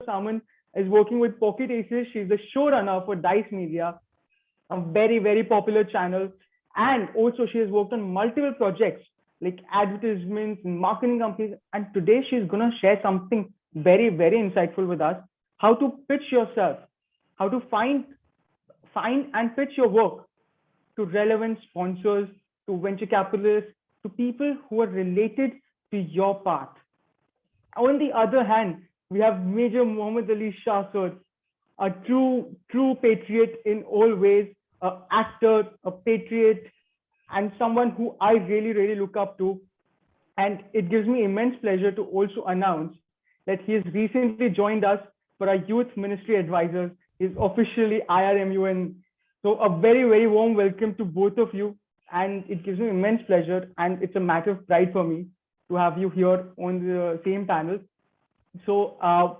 Samant is working with Pocket Aces. She's the showrunner for Dice Media, a very, very popular channel. And also, she has worked on multiple projects like advertisements, marketing companies. And today, she's going to share something very, very insightful with us: how to pitch yourself, how to find and pitch your work to relevant sponsors, to venture capitalists, to people who are related to your path. On the other hand, we have Major Muhammad Ali Shah sir, a true patriot in all ways, an actor, a patriot, and someone who I really, really look up to. And it gives me immense pleasure to also announce that he has recently joined us for our youth ministry advisors. He's officially IRMUN. So a very, very warm welcome to both of you. And it gives me immense pleasure. And it's a matter of pride for me to have you here on the same panel. So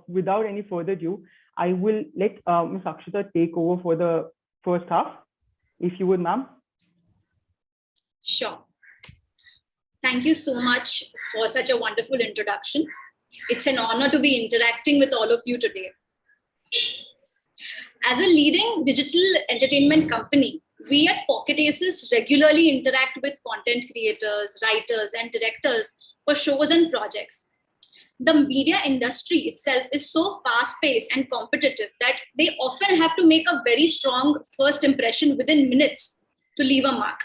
without any further ado, I will let Ms. Akshata take over for the first half, if you would, ma'am. Sure. Thank you so much for such a wonderful introduction. It's an honor to be interacting with all of you today. As a leading digital entertainment company, we at Pocket Aces regularly interact with content creators, writers, and directors for shows and projects. The media industry itself is so fast-paced and competitive that they often have to make a very strong first impression within minutes to leave a mark.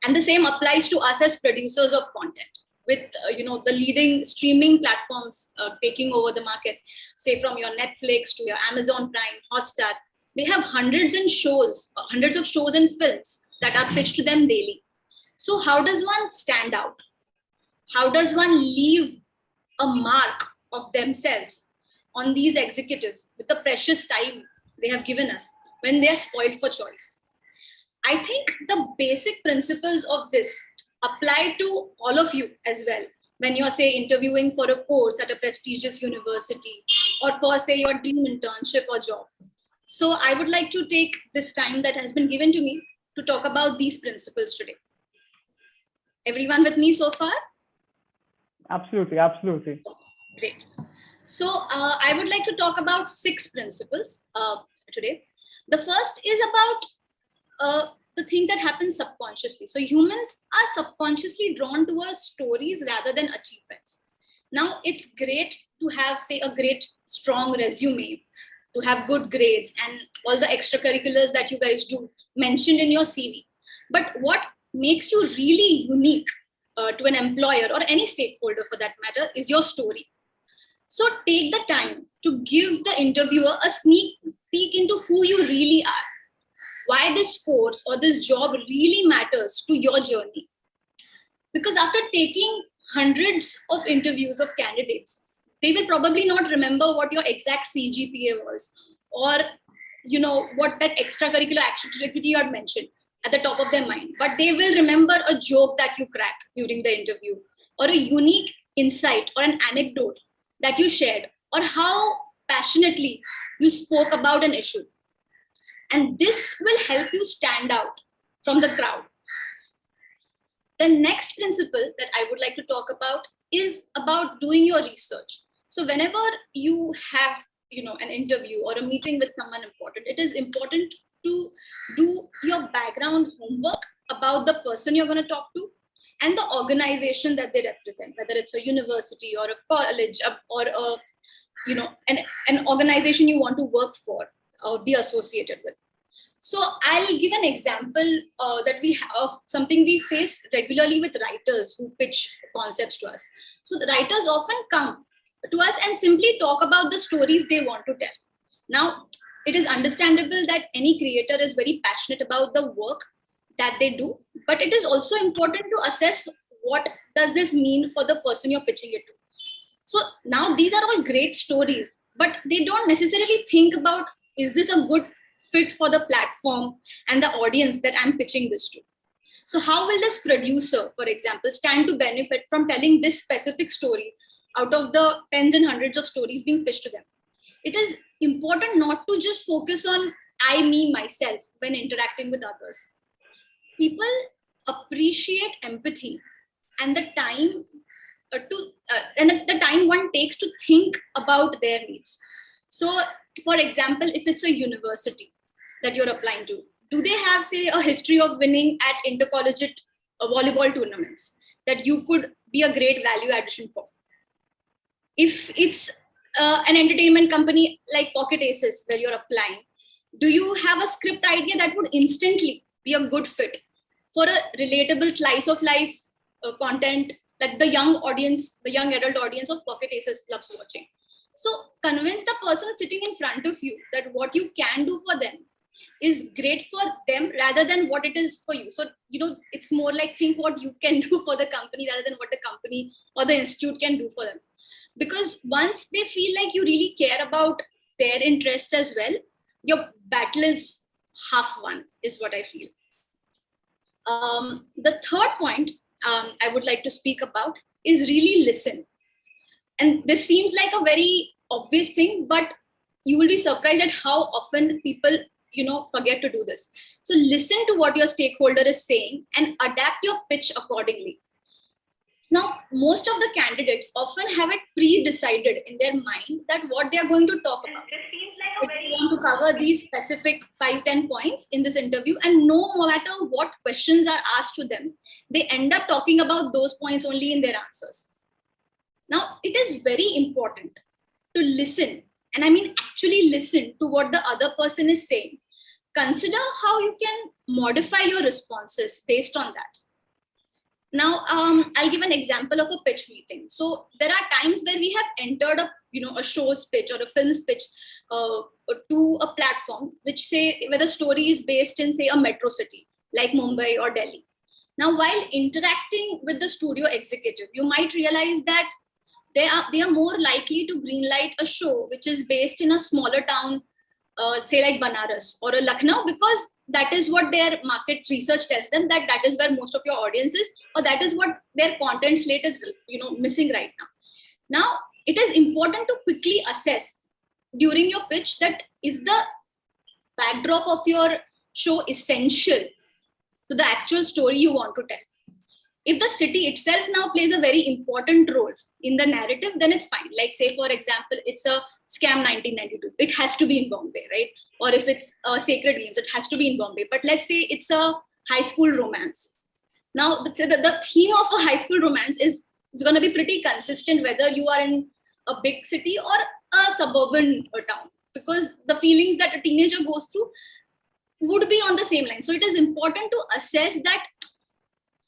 And the same applies to us as producers of content, with the leading streaming platforms taking over the market, say from your Netflix to your Amazon Prime, Hotstar. They have hundreds of shows and films that are pitched to them daily. So how does one stand out? How does one leave a mark of themselves on these executives with the precious time they have given us when they are spoiled for choice? I think the basic principles of this apply to all of you as well when you're, say, interviewing for a course at a prestigious university or for, say, your dream internship or job. So I would like to take this time that has been given to me to talk about these principles today. Everyone with me so far? Absolutely, absolutely. Great. So I would like to talk about 6 principles today. The first is about the things that happen subconsciously. So humans are subconsciously drawn towards stories rather than achievements. Now, it's great to have, say, a great strong resume, to have good grades and all the extracurriculars that you guys do mentioned in your CV. But what makes you really unique to an employer or any stakeholder for that matter is your story. So take the time to give the interviewer a sneak peek into who you really are, why this course or this job really matters to your journey. Because after taking hundreds of interviews of candidates, they will probably not remember what your exact CGPA was or what that extracurricular activity you had mentioned at the top of their mind. But they will remember a joke that you cracked during the interview or a unique insight or an anecdote that you shared or how passionately you spoke about an issue. And this will help you stand out from the crowd. The next principle that I would like to talk about is about doing your research. So whenever you have, an interview or a meeting with someone important, it is important to do your background homework about the person you're going to talk to and the organization that they represent, whether it's a university or a college or an organization you want to work for or be associated with. So I'll give an example that we have something we face regularly with writers who pitch concepts to us. So the writers often come to us and simply talk about the stories they want to tell. Now, it is understandable that any creator is very passionate about the work that they do, but it is also important to assess what does this mean for the person you're pitching it to. So now these are all great stories, but they don't necessarily think about, is this a good fit for the platform and the audience that I'm pitching this to? So how will this producer, for example, stand to benefit from telling this specific story out of the tens and hundreds of stories being pitched to them? It is important not to just focus on I, me, myself when interacting with others. People appreciate empathy and the time the time one takes to think about their needs. So for example, if it's a university that you're applying to, do they have, say, a history of winning at intercollegiate volleyball tournaments that you could be a great value addition for? If it's an entertainment company like Pocket Aces where you're applying, do you have a script idea that would instantly be a good fit for a relatable slice of life content that the young audience, the young adult audience of Pocket Aces loves watching? So convince the person sitting in front of you that what you can do for them is great for them rather than what it is for you. So, it's more like think what you can do for the company rather than what the company or the institute can do for them. Because once they feel like you really care about their interests as well, your battle is half won, is what I feel. The third point I would like to speak about is really listen. And this seems like a very obvious thing, but you will be surprised at how often people forget to do this. So listen to what your stakeholder is saying and adapt your pitch accordingly. Now, most of the candidates often have it pre-decided in their mind that what they are going to talk about. They want to cover these specific 5-10 points in this interview, and no matter what questions are asked to them, they end up talking about those points only in their answers. Now, it is very important to listen, and I mean actually listen to what the other person is saying. Consider how you can modify your responses based on that. Now, I'll give an example of a pitch meeting. So there are times where we have entered a show's pitch or a film's pitch to a platform which where the story is based in, say, a metro city like Mumbai or Delhi. Now, while interacting with the studio executive, you might realize that they are more likely to greenlight a show which is based in a smaller town, say like Banaras or a Lucknow, because that is what their market research tells them, that is where most of your audience is, or that is what their content slate is missing right now. Now, it is important to quickly assess during your pitch that is the backdrop of your show essential to the actual story you want to tell. If the city itself now plays a very important role in the narrative, then it's fine. Like, say, for example, it's a Scam 1992. It has to be in Bombay, right? Or if it's Sacred Games, it has to be in Bombay. But let's say it's a high school romance. Now, the theme of a high school romance is going to be pretty consistent whether you are in a big city or a suburban town, because the feelings that a teenager goes through would be on the same line. So it is important to assess that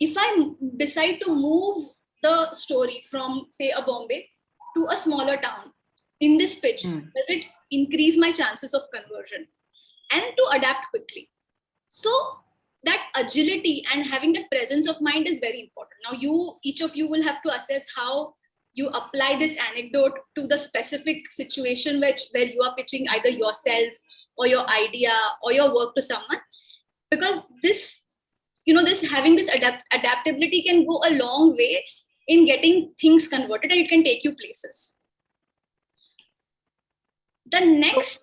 if I decide to move the story from, say, a Bombay to a smaller town in this pitch, does it increase my chances of conversion? And to adapt quickly. So that agility and having that presence of mind is very important. Now, each of you will have to assess how you apply this anecdote to the specific situation where you are pitching either yourself or your idea or your work to someone, because this having this adaptability can go a long way in getting things converted, and it can take you places. The next,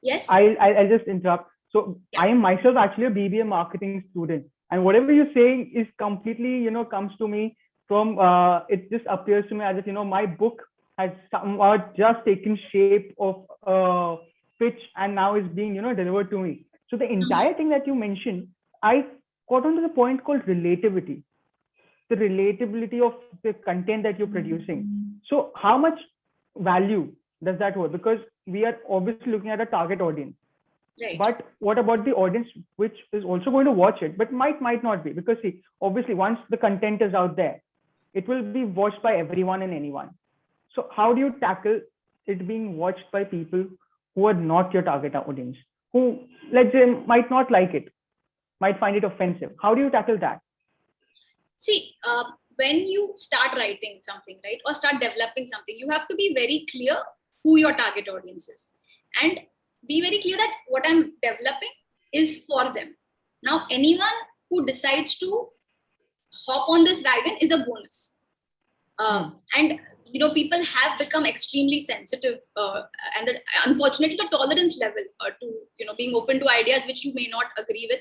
yes. I'll just interrupt. So yeah. I am myself actually a BBA marketing student, and whatever you're saying is completely, comes to me from, it just appears to me as if, my book has somewhat just taken shape of pitch and now is being, delivered to me. So the entire thing that you mentioned, I got onto the point called relativity, the relatability of the content that you're producing. So how much value does that hold? Because we are obviously looking at a target audience. Right. But what about the audience which is also going to watch it, but might not be? Because see, obviously once the content is out there, it will be watched by everyone and anyone. So how do you tackle it being watched by people who are not your target audience, who, let's say, might not like it, might find it offensive? How do you tackle that? See, when you start writing something, right, or start developing something, you have to be very clear who your target audience is, and be very clear that what I'm developing is for them. Now, anyone who decides to hop on this wagon is a bonus. And people have become extremely sensitive, and unfortunately, the tolerance level to being open to ideas which you may not agree with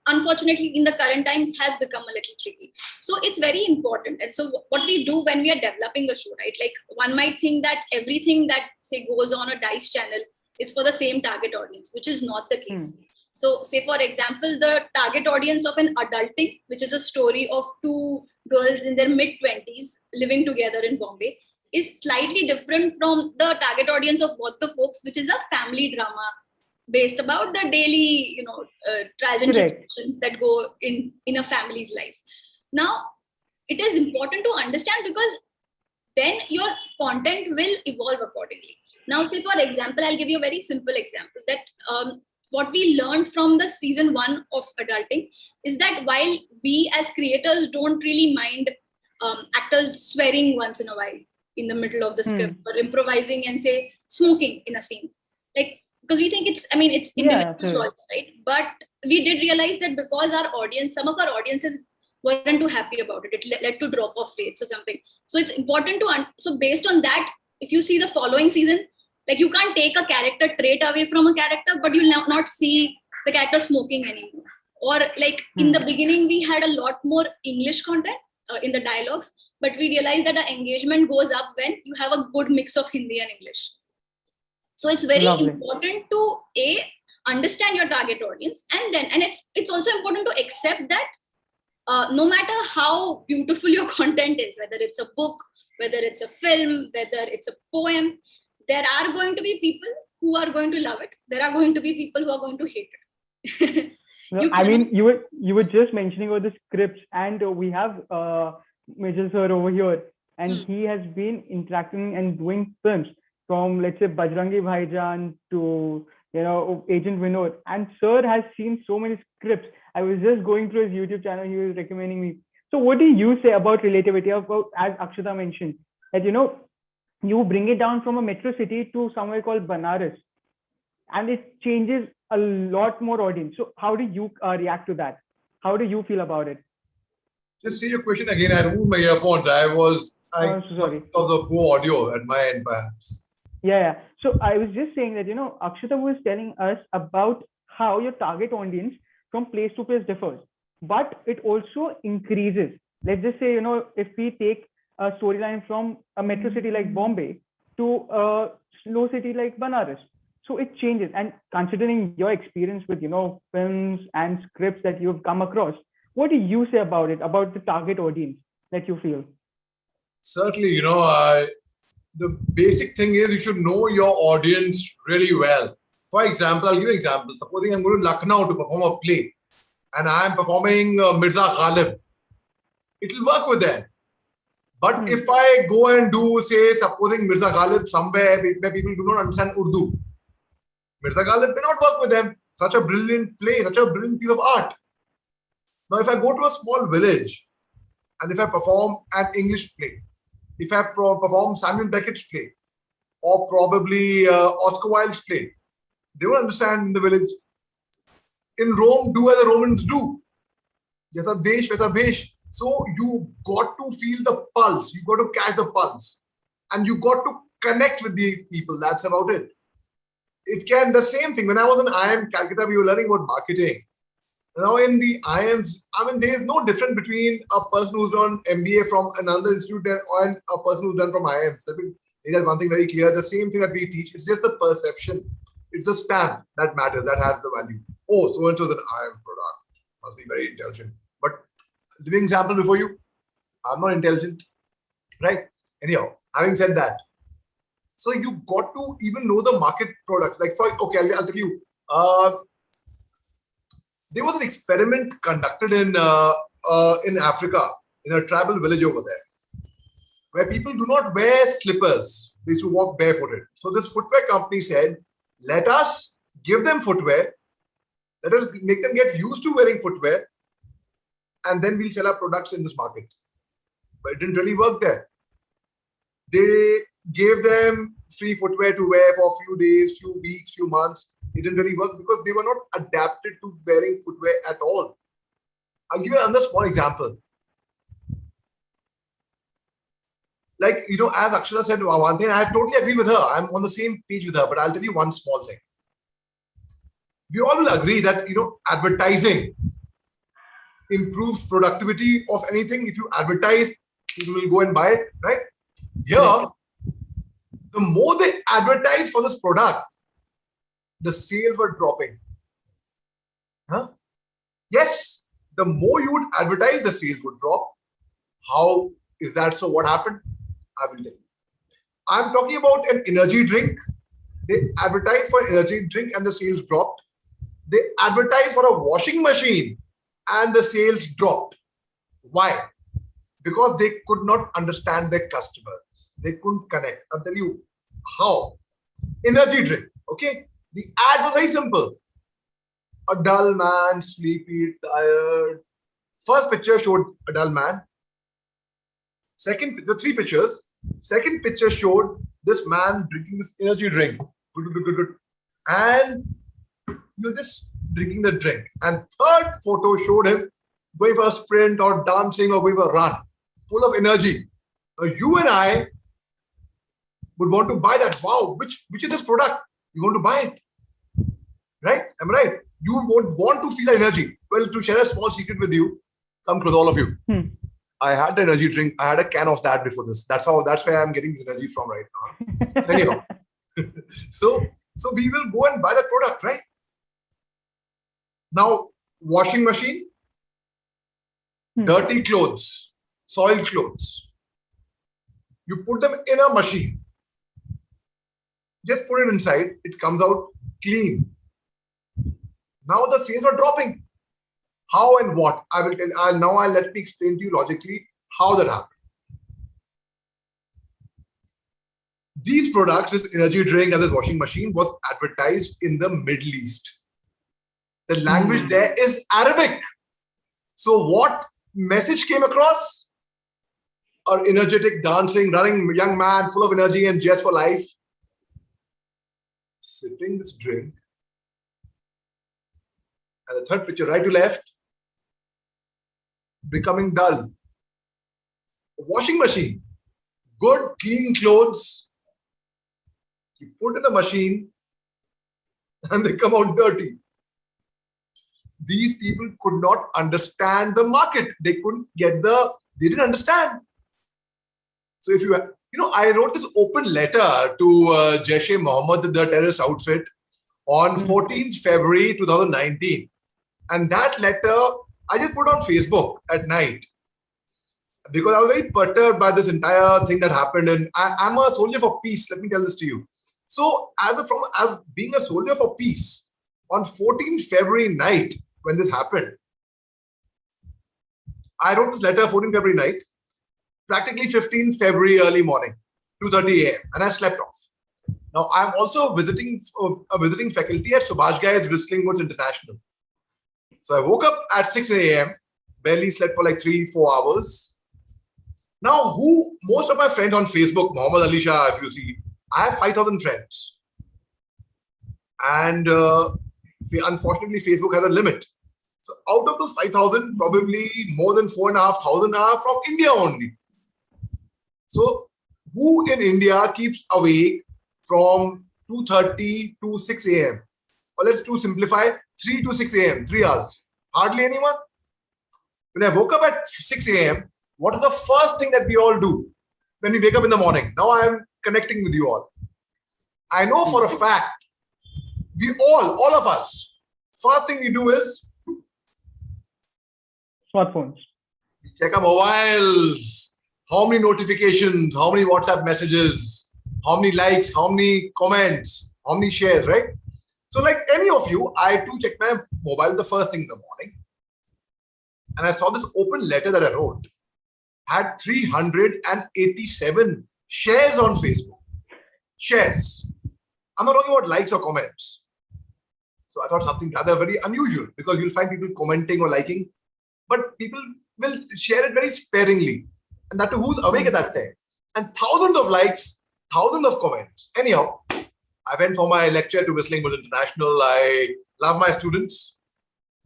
unfortunately in the current times has become a little tricky. So it's very important. And so what we do when we are developing a show, right? Like one might think that everything that say goes on a Dice channel is for the same target audience, which is not the case. So say for example, the target audience of an adulting, which is a story of two girls in their mid-20s living together in Bombay, is slightly different from the target audience of What the Folks, which is a family drama based about the daily, trials and tribulations that go in a family's life. Now, it is important to understand because then your content will evolve accordingly. Now, say for example, I'll give you a very simple example that what we learned from the season 1 of adulting is that while we as creators don't really mind actors swearing once in a while in the middle of the script or improvising and say smoking in a scene, like, because we think it's individual choice, right? But we did realize that because some of our audiences weren't too happy about it, it led to drop off rates or something. So it's important so based on that, if you see the following season, like you can't take a character trait away from a character, but you'll not see the character smoking anymore. Or like in the beginning, we had a lot more English content in the dialogues, but we realized that the engagement goes up when you have a good mix of Hindi and English. So it's very important to understand your target audience, and it's also important to accept that no matter how beautiful your content is, whether it's a book, whether it's a film, whether it's a poem, there are going to be people who are going to love it. There are going to be people who are going to hate it. You were just mentioning about the scripts, and we have Major Sir over here, and he has been interacting and doing films from, let's say, Bajrangi Bhaijaan to Agent Vinod, and Sir has seen so many scripts. I was just going through his YouTube channel; he was recommending me. So, what do you say about relativity? About, as Akshata mentioned, that you bring it down from a metro city to somewhere called Banaras, and it changes a lot more audience. So how do you react to that? How do you feel about it? Just say your question again. I removed my earphones. Sorry. Of the poor audio at my end, perhaps. Yeah. So I was just saying that, Akshata was telling us about how your target audience from place to place differs, but it also increases. Let's just say, if we take a storyline from a metro city like Bombay to a slow city like Banaras. So it changes. And considering your experience with, films and scripts that you've come across, what do you say about it, about the target audience that you feel? Certainly, the basic thing is you should know your audience really well. For example, I'll give you an example. Supposing I'm going to Lucknow to perform a play and I'm performing Mirza Ghalib, it will work with them. But if I go and do, say, supposing Mirza Ghalib somewhere where people do not understand Urdu, Mirza Ghalib may not work with them. Such a brilliant play, such a brilliant piece of art. Now, if I go to a small village and if I perform an English play, if I perform Samuel Beckett's play or probably Oscar Wilde's play, they will understand in the village. In Rome, do as the Romans do. Jaisa desh, vaisa vesh. So you got to feel the pulse. You got to catch the pulse. And you got to connect with the people. That's about it. The same thing. When I was in IIM Calcutta, we were learning about marketing. Now in the IIMs, there is no difference between a person who's done MBA from another institute and a person who's done from IIMs. Let me make that one thing very clear. The same thing that we teach, it's just the perception. It's the stamp that matters, that has the value. Oh, so-and-so is an IIM product. Must be very intelligent. But living example before you, I'm not intelligent. Right? Anyhow, having said that, so you got to even know the market product. Like I'll tell you, there was an experiment conducted in Africa, in a tribal village over there, where people do not wear slippers. They used to walk barefooted. So this footwear company said, let us give them footwear. Let us make them get used to wearing footwear. And then we'll sell our products in this market. But it didn't really work there. They gave them free footwear to wear for a few days, few weeks, few months. It didn't really work because they were not adapted to wearing footwear at all. I'll give you another small example. Like, as Akshata said one thing, I totally agree with her. I'm on the same page with her, but I'll tell you one small thing. We all will agree that, advertising improves productivity of anything. If you advertise, people will go and buy it, right? Here, the more they advertise for this product, the sales were dropping. Huh? Yes, the more you would advertise, the sales would drop. How is that so? What happened? I will tell you. I'm talking about an energy drink. They advertised for energy drink and the sales dropped. They advertised for a washing machine and the sales dropped. Why? Because they could not understand their customers. They couldn't connect. I'll tell you how. Energy drink. Okay. The ad was very simple. A dull man, sleepy, tired. First picture showed a dull man. Second, the three pictures. Second picture showed this man drinking this energy drink. And you're just drinking the drink. And third photo showed him going for a sprint or dancing or going for a run, full of energy. Now you and I would want to buy that. Wow, which is this product? You want to buy it. Right? Am I right? You would want to feel the energy. Well, to share a small secret with you, come close, all of you. I had the energy drink. I had a can of that before this. That's where I'm getting this energy from right now. Anyhow. So we will go and buy that product, right? Now, washing machine, dirty clothes, soiled clothes. You put them in a machine. Just put it inside. It comes out clean. Now the sales are dropping. How and what? I will tell you. Now let me explain to you logically how that happened. These products, this energy drink and this washing machine, was advertised in the Middle East. The language there is Arabic. So what message came across? An energetic, dancing, running young man full of energy and zest for life, sipping this drink. And the third picture, right to left, becoming dull. A washing machine, good, clean clothes. You put in a machine and they come out dirty. These people could not understand the market. They didn't understand. So if I wrote this open letter to Jaish-e-Mohammed, the terrorist outfit, on 14th February 2019. And that letter, I just put on Facebook at night because I was very perturbed by this entire thing that happened. And I'm a soldier for peace. Let me tell this to you. So as being a soldier for peace, on 14th February night, when this happened, I wrote this letter 14th February night, practically 15th February early morning, 2:30 a.m. and I slept off. Now I'm also visiting faculty at Subhash Guy's Whistling Woods International. So I woke up at 6 a.m., barely slept for like 3-4 hours. Now most of my friends on Facebook, Muhammad Ali Shah, if you see, I have 5,000 friends. And unfortunately, Facebook has a limit. So out of those 5,000, probably more than 4,500 are from India only. So who in India keeps awake from 2:30 to 6 a.m.? Or let's simplify, 3 to 6 a.m., 3 hours. Hardly anyone. When I woke up at 6 a.m., what is the first thing that we all do when we wake up in the morning? Now I am connecting with you all. I know for a fact, all of us, first thing we do is smartphones. We check our mobiles. How many notifications, how many WhatsApp messages, how many likes, how many comments, how many shares, right? So like any of you, I too check my mobile the first thing in the morning. And I saw this open letter that I wrote. Had 387 shares on Facebook. Shares. I'm not talking about likes or comments. So I thought something rather very unusual because you'll find people commenting or liking, but people will share it very sparingly. And that too, who's awake at that time? And thousands of likes, thousands of comments. Anyhow, I went for my lecture to Whistling Woods International. I love my students.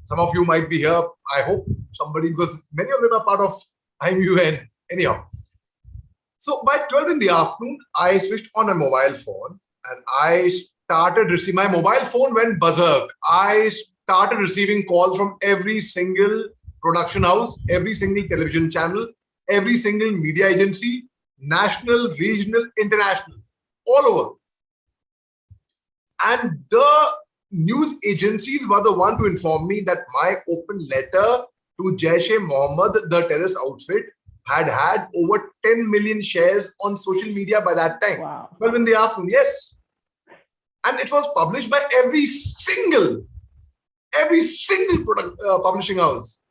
Some of you might be here. I hope somebody, because many of them are part of IMUN. Anyhow. So by 12 in the afternoon, I switched on a mobile phone and I started receiving, my mobile phone went berserk. I started receiving calls from every single production house, every single television channel, every single media agency, national, regional, international, all over. And the news agencies were the one to inform me that my open letter to Jaish-e-Mohammed, the terrorist outfit, had over 10 million shares on social media by that time. Wow. 12 in the afternoon, yes. And it was published by every single publishing house.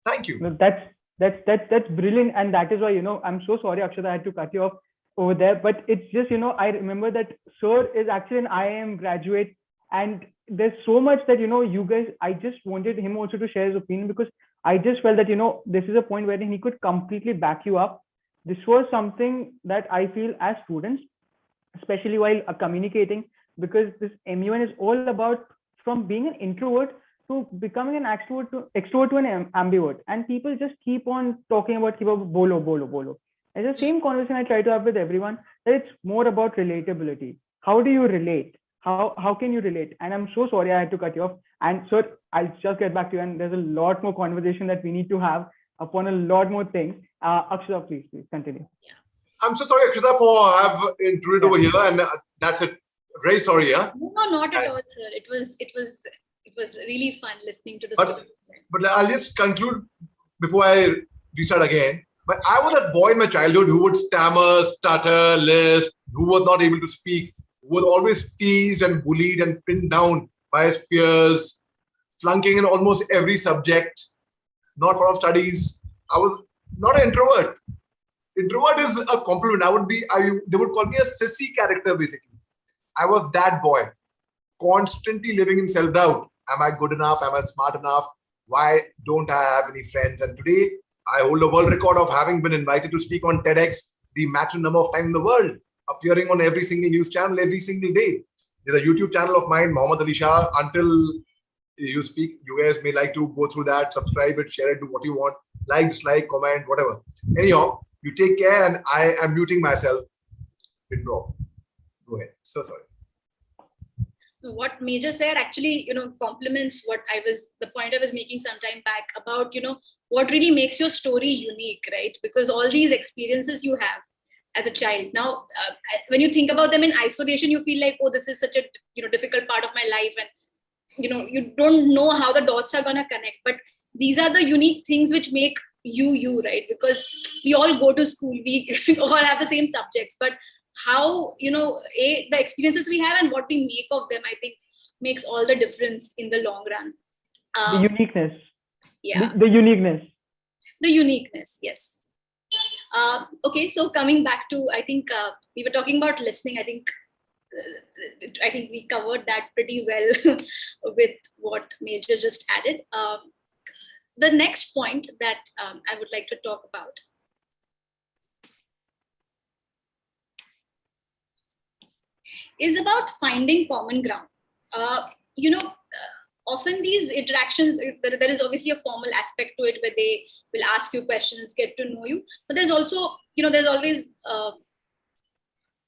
Thank you. No, that's brilliant, and that is why, I'm so sorry, Akshata, I had to cut you off over there, but it's just, I remember that Sir is actually an IIM graduate, and there's so much that, you guys, I just wanted him also to share his opinion, because I just felt that, this is a point where he could completely back you up. This was something that I feel as students, especially while communicating, because this MUN is all about from being an introvert to becoming an extrovert to an ambivert. And people just keep on talking about bolo. It's the same conversation I try to have with everyone, that it's more about relatability. How do you relate? How can you relate? And I'm so sorry I had to cut you off. And sir, I'll just get back to you. And there's a lot more conversation that we need to have upon a lot more things. Akshata, please continue. Yeah. I'm so sorry, Akshata, for have intruded over here, and that's it. Very sorry, yeah. No, not at all, sir. It was really fun listening to the story. But I'll just conclude before I restart again. But I was that boy in my childhood who would stammer, stutter, lisp, who was not able to speak, who was always teased and bullied and pinned down by his peers, flunking in almost every subject, not fond of studies. I was not an introvert. Introvert is a compliment. They would call me a sissy character, basically. I was that boy, constantly living in self-doubt. Am I good enough? Am I smart enough? Why don't I have any friends? And today, I hold a world record of having been invited to speak on TEDx the maximum number of times in the world, appearing on every single news channel every single day. There's a YouTube channel of mine, Mohammed Ali Shah. Until you speak, you guys may like to go through that, subscribe it, share it, do what you want, like, dislike, comment, whatever. Anyhow, you take care, and I am muting myself. Withdraw. Go ahead. So sorry. What Major said actually, complements the point I was making some time back about, what really makes your story unique, right? Because all these experiences you have as a child. Now, when you think about them in isolation, you feel like, oh, this is such a, difficult part of my life. And, you don't know how the dots are going to connect. But these are the unique things which make you, right? Because we all go to school, we all have the same subjects, but how, the experiences we have and what we make of them, I think makes all the difference in the long run. The uniqueness. Yeah. The uniqueness. The uniqueness, yes. Okay, so coming back to, I think we were talking about listening. I think we covered that pretty well with what Major just added. The next point that I would like to talk about is about finding common ground. Often these interactions, there is obviously a formal aspect to it where they will ask you questions, get to know you. But there's also, there's always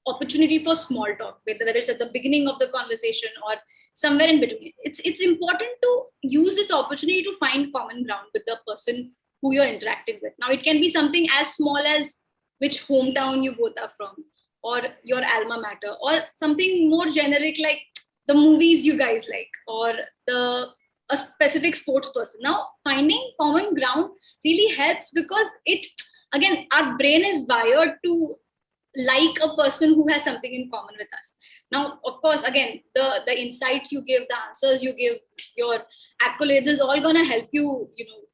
opportunity for small talk, whether it's at the beginning of the conversation or somewhere in between. It's important to use this opportunity to find common ground with the person who you're interacting with. Now, it can be something as small as which hometown you both are from, or your alma mater, or something more generic like the movies you guys like, or a specific sports person. Now, finding common ground really helps because again, our brain is wired to like a person who has something in common with us. Now, of course, again, the insights you give, the answers you give, your accolades is all going to help you,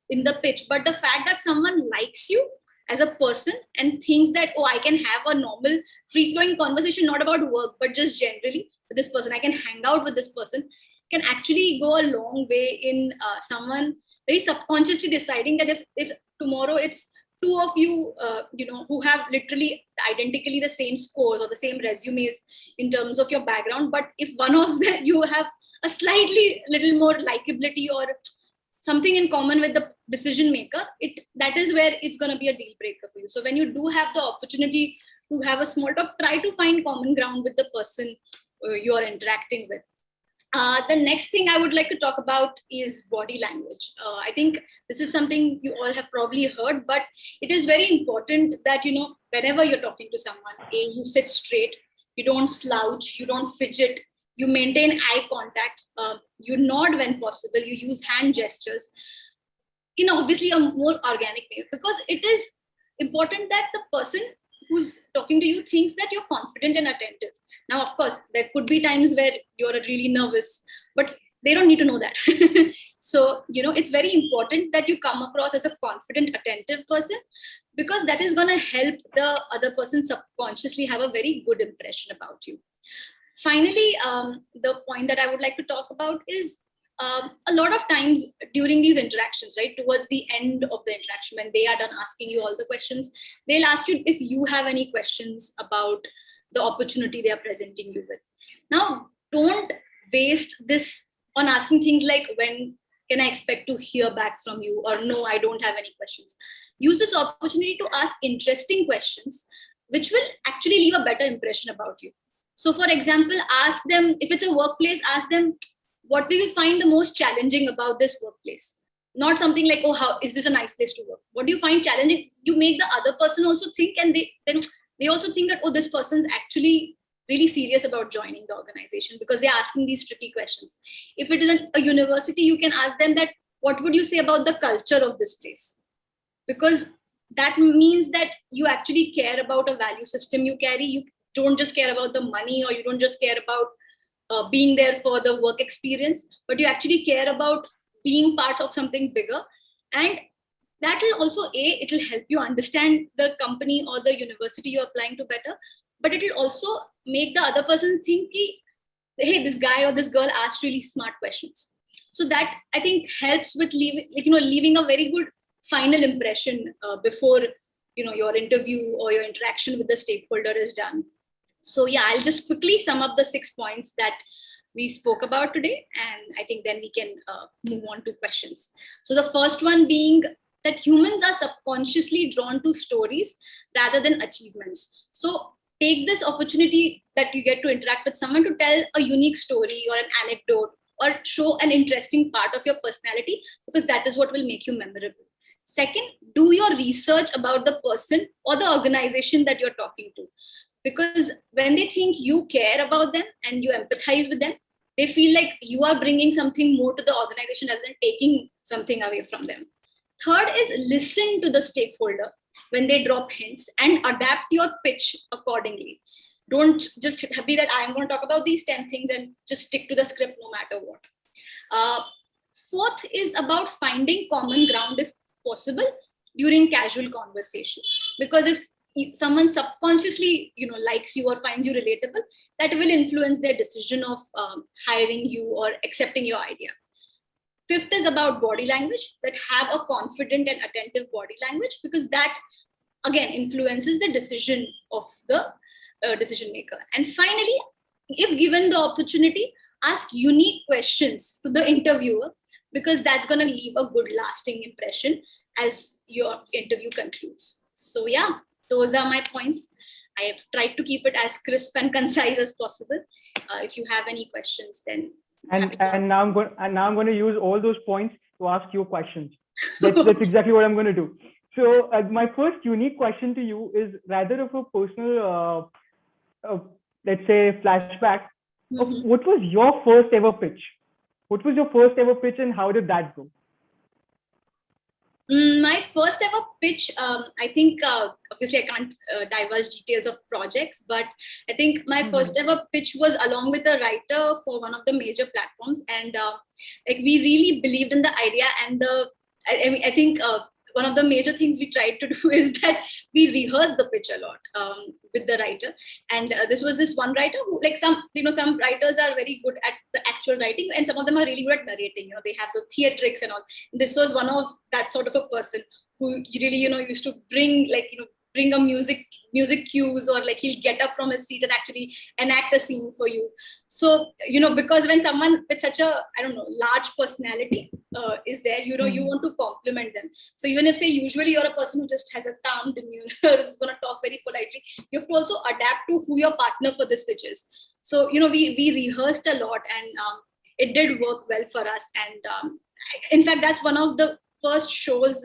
in the pitch. But the fact that someone likes you as a person and thinks that, oh, I can have a normal free-flowing conversation, not about work, but just generally with this person, I can hang out with this person, can actually go a long way in someone very subconsciously deciding that if tomorrow it's two of you, who have literally identically the same scores or the same resumes in terms of your background, but if one of them, you have a slightly little more likability or something in common with the decision maker, that is where it's going to be a deal breaker for you. So when you do have the opportunity to have a small talk, try to find common ground with the person you're interacting with. The next thing I would like to talk about is body language. I think this is something you all have probably heard, but it is very important that, whenever you're talking to someone, you sit straight, you don't slouch, you don't fidget, you maintain eye contact, you nod when possible, you use hand gestures in obviously a more organic way, because it is important that the person who's talking to you thinks that you're confident and attentive. Now, of course, there could be times where you're really nervous, but they don't need to know that. So, it's very important that you come across as a confident, attentive person, because that is going to help the other person subconsciously have a very good impression about you. Finally, the point that I would like to talk about is a lot of times during these interactions, right, towards the end of the interaction, when they are done asking you all the questions, they'll ask you if you have any questions about the opportunity they are presenting you with. Now, don't waste this on asking things like, when can I expect to hear back from you? Or no, I don't have any questions. Use this opportunity to ask interesting questions, which will actually leave a better impression about you. So, for example, ask them, if it's a workplace, ask them, what do you find the most challenging about this workplace? Not something like, oh, how is this a nice place to work? What do you find challenging? You make the other person also think, and they also think that, oh, this person's actually really serious about joining the organization, because they're asking these tricky questions. If it is a university, you can ask them that, what would you say about the culture of this place? Because that means that you actually care about a value system you carry. You don't just care about the money, or you don't just care about being there for the work experience, but you actually care about being part of something bigger. And that will also, it will help you understand the company or the university you're applying to better, but it will also make the other person think, hey, this guy or this girl asked really smart questions. So that, I think, helps with leaving a very good final impression before your interview or your interaction with the stakeholder is done. So yeah, I'll just quickly sum up the 6 points that we spoke about today, and I think then we can move on to questions. So the first one being that humans are subconsciously drawn to stories rather than achievements. So take this opportunity that you get to interact with someone to tell a unique story or an anecdote, or show an interesting part of your personality, because that is what will make you memorable. Second, do your research about the person or the organization that you're talking to. Because when they think you care about them and you empathize with them, they feel like you are bringing something more to the organization rather than taking something away from them. Third is listen to the stakeholder when they drop hints and adapt your pitch accordingly. Don't just be that I'm going to talk about these 10 things and just stick to the script no matter what. Fourth is about finding common ground if possible during casual conversation. Because if someone subconsciously likes you or finds you relatable, that will influence their decision of hiring you or accepting your idea. Fifth is about body language, that have a confident and attentive body language, because that again influences the decision of the decision maker. And finally, if given the opportunity, ask unique questions to the interviewer, because that's going to leave a good lasting impression as your interview concludes. So yeah, those are my points. I have tried to keep it as crisp and concise as possible. If you have any questions, then now I'm going to use all those points to ask you questions. That's exactly what I'm going to do. So my first unique question to you is rather of a personal, let's say, flashback. Of what was your first ever pitch? What was your first ever pitch, and how did that go? My first ever pitch, I think, obviously I can't divulge details of projects, but I think my first ever pitch was along with a writer for one of the major platforms. And we really believed in the idea. And I think one of the major things we tried to do is that we rehearsed the pitch a lot with the writer. And this was this one writer who, like some writers are very good at the actual writing, and some of them are really good at narrating. They have the theatrics and all. This was one of that sort of a person who really, used to bring a music cues, or like he'll get up from his seat and actually enact a scene for you. So, because when someone with such a, large personality is there, you want to compliment them. So even if, say, usually you're a person who just has a calm demeanor, is going to talk very politely, you have to also adapt to who your partner for this pitch is. So, we rehearsed a lot, and it did work well for us. And in fact, that's one of the first shows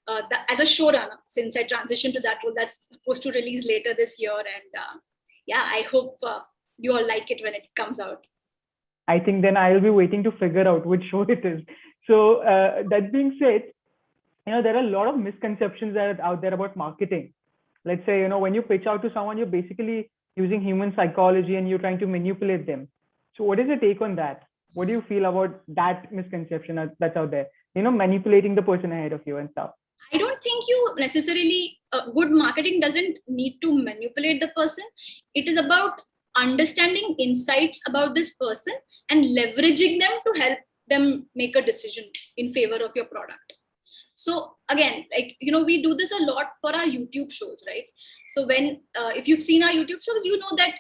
that, as a showrunner, since I transitioned to that role, that's supposed to release later this year. And yeah, I hope you all like it when it comes out. I think then I'll be waiting to figure out which show it is. So that being said, there are a lot of misconceptions that are out there about marketing. Let's say, when you pitch out to someone, you're basically using human psychology and you're trying to manipulate them. So what is your take on that? What do you feel about that misconception that's out there? Manipulating the person ahead of you and stuff. I don't think you necessarily, good marketing doesn't need to manipulate the person. It is about understanding insights about this person and leveraging them to help them make a decision in favor of your product. So again, we do this a lot for our YouTube shows, right? So when, if you've seen our YouTube shows, you know that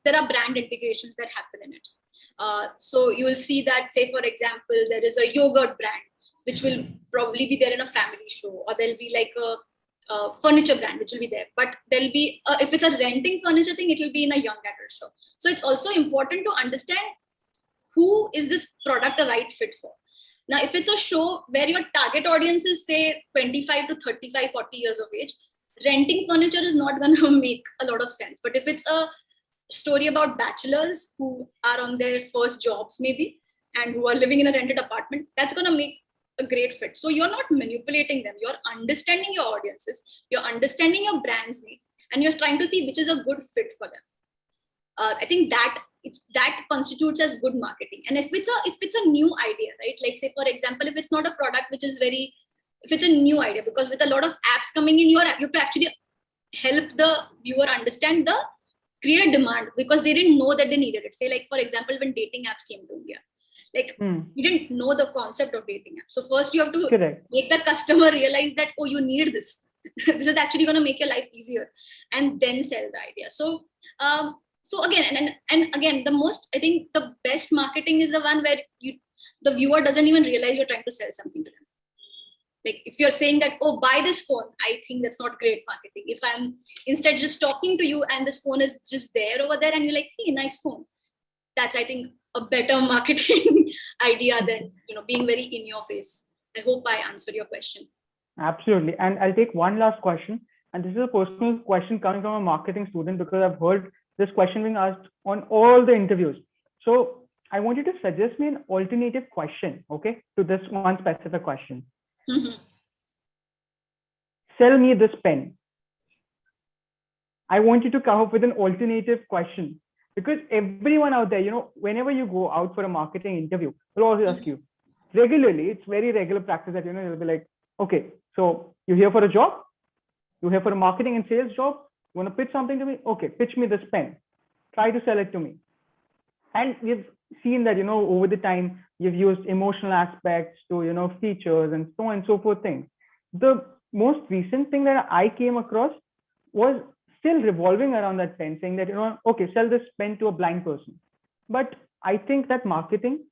there are brand integrations that happen in it. So you will see that, say, for example, there is a yogurt brand, which will probably be there in a family show, or there'll be like a furniture brand, which will be there. But there'll be, if it's a renting furniture thing, it will be in a young adult show. So it's also important to understand who is this product a right fit for. Now, if it's a show where your target audience is, say, 25 to 35, 40 years of age, renting furniture is not going to make a lot of sense. But if it's a story about bachelors who are on their first jobs, maybe, and who are living in a rented apartment, that's going to make a great fit. So you're not manipulating them. You're understanding your audiences. You're understanding your brand's need, and you're trying to see which is a good fit for them. I think that constitutes as good marketing. And if it's a new idea, right? Like, say, for example, if it's not a product which is if it's a new idea, because with a lot of apps coming in, you have to actually help the viewer understand create a demand, because they didn't know that they needed it. Say, like, for example, when dating apps came to India, you didn't know the concept of dating apps. So first you have to make the customer realize that, oh, you need this. This is actually going to make your life easier, and then sell the idea. So again, and again, I think the best marketing is the one where the viewer doesn't even realize you're trying to sell something to them. Like, if you're saying that, oh, buy this phone, I think that's not great marketing. If I'm instead just talking to you and this phone is just there over there and you're like, hey, nice phone, that's, I think, a better marketing idea than being very in your face. I hope I answered your question. Absolutely. And I'll take one last question. And this is a personal question coming from a marketing student, because I've heard this question being asked on all the interviews. So I want you to suggest me an alternative question, okay, to this one specific question. Mm-hmm. Sell me this pen. I want you to come up with an alternative question, because everyone out there, whenever you go out for a marketing interview, they'll always ask you regularly. It's very regular practice that, they'll be like, okay, so you're here for a job? You're here for a marketing and sales job? You want to pitch something to me? Okay, pitch me this pen. Try to sell it to me. And we've seen that, over the time, you've used emotional aspects to, features and so on and so forth things. The most recent thing that I came across was still revolving around that pen, saying that, okay, sell this pen to a blind person. But I think that marketing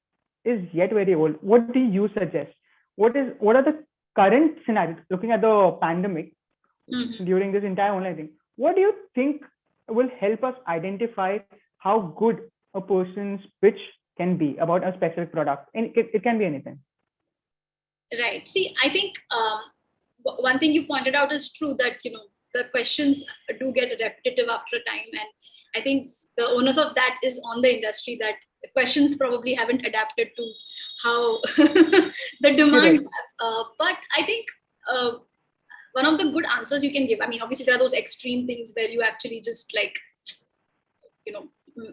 is yet very old. What do you suggest? What are the current scenarios, looking at the pandemic, during this entire online thing? What do you think will help us identify how good a person's pitch can be about a specific product? And it can be anything. Right. See, I think one thing you pointed out is true, that, the questions do get repetitive after a time. And I think the onus of that is on the industry, that the questions probably haven't adapted to how the demand. But I think one of the good answers you can give, I mean, obviously there are those extreme things where you actually just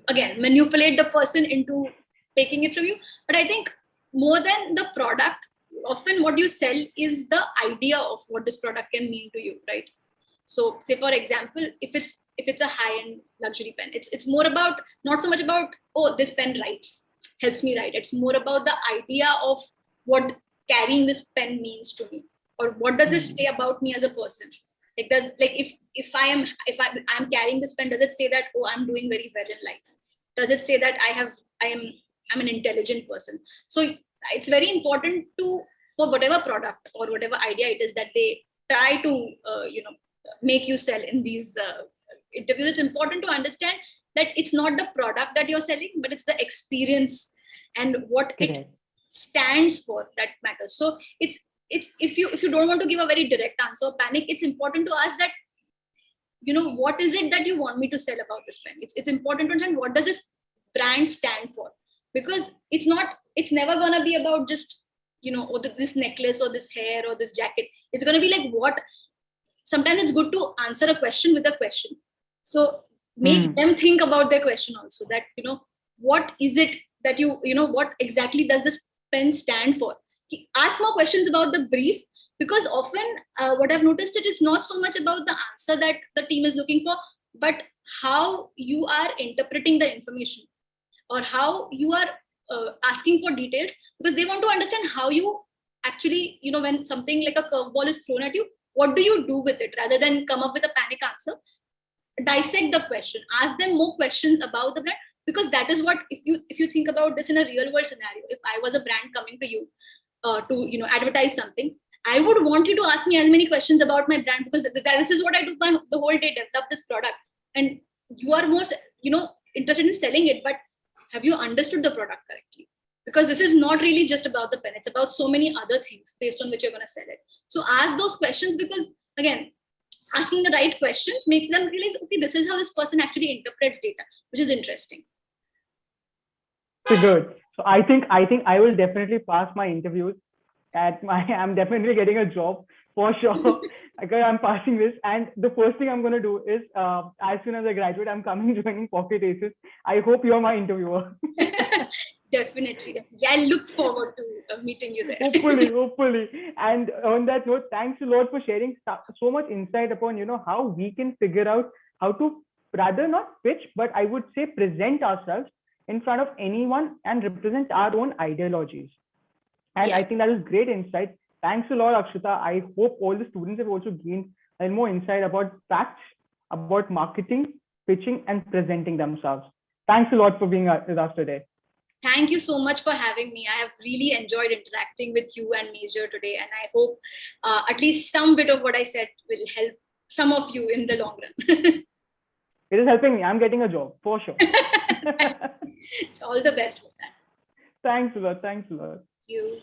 again, manipulate the person into taking it from you. But I think more than the product, often what you sell is the idea of what this product can mean to you, right? So, say, for example, if it's a high-end luxury pen, it's more about, not so much about, oh, this pen helps me write. It's more about the idea of what carrying this pen means to me, or what does this say about me as a person. If I'm carrying this pen, does it say that, oh, I'm doing very well in life? Does it say that I'm an intelligent person? So it's very important for whatever product or whatever idea it is that they try to make you sell in these interviews. It's important to understand that it's not the product that you're selling, but it's the experience and what it Correct. stands for that matters. So it's if you don't want to give a very direct answer, panic, it's important to ask that, what is it that you want me to sell about this pen? It's important to understand what does this brand stand for, because it's never gonna be about just this necklace or this hair or this jacket. It's gonna be like what. Sometimes it's good to answer a question with a question, so make them think about their question also, that what is it that what exactly does this pen stand for. Ask more questions about the brief, because often what I've noticed, it's not so much about the answer that the team is looking for, but how you are interpreting the information, or how you are asking for details, because they want to understand how you actually, when something like a curveball is thrown at you, what do you do with it, rather than come up with a panic answer. Dissect the question, ask them more questions about the brand, because that is what, if you think about this in a real world scenario, if I was a brand coming to you to advertise something, I would want you to ask me as many questions about my brand, because this is what I do the whole day, develop this product, and you are more interested in selling it, but have you understood the product correctly? Because this is not really just about the pen, it's about so many other things based on which you're going to sell it. So ask those questions, because again, asking the right questions makes them realize, okay, this is how this person actually interprets data, which is interesting. So good. So I think I will definitely pass my interviews. I'm definitely getting a job for sure. Because I'm passing this, and the first thing I'm going to do is, as soon as I graduate, I'm coming joining Pocket Aces. I hope you're my interviewer. Definitely. Yeah, I look forward to meeting you there. Hopefully. And on that note, thanks a lot for sharing so much insight upon, how we can figure out how to rather not pitch, but I would say present ourselves in front of anyone and represent our own ideologies. And Yeah. I think that is great insight. Thanks a lot, Akshata. I hope all the students have also gained more insight about facts, about marketing, pitching, and presenting themselves. Thanks a lot for being with us today. Thank you so much for having me. I have really enjoyed interacting with you and Major today. And I hope at least some bit of what I said will help some of you in the long run. It is helping me. I'm getting a job for sure. All the best with that. Thanks a lot. Thanks a lot. Thank you.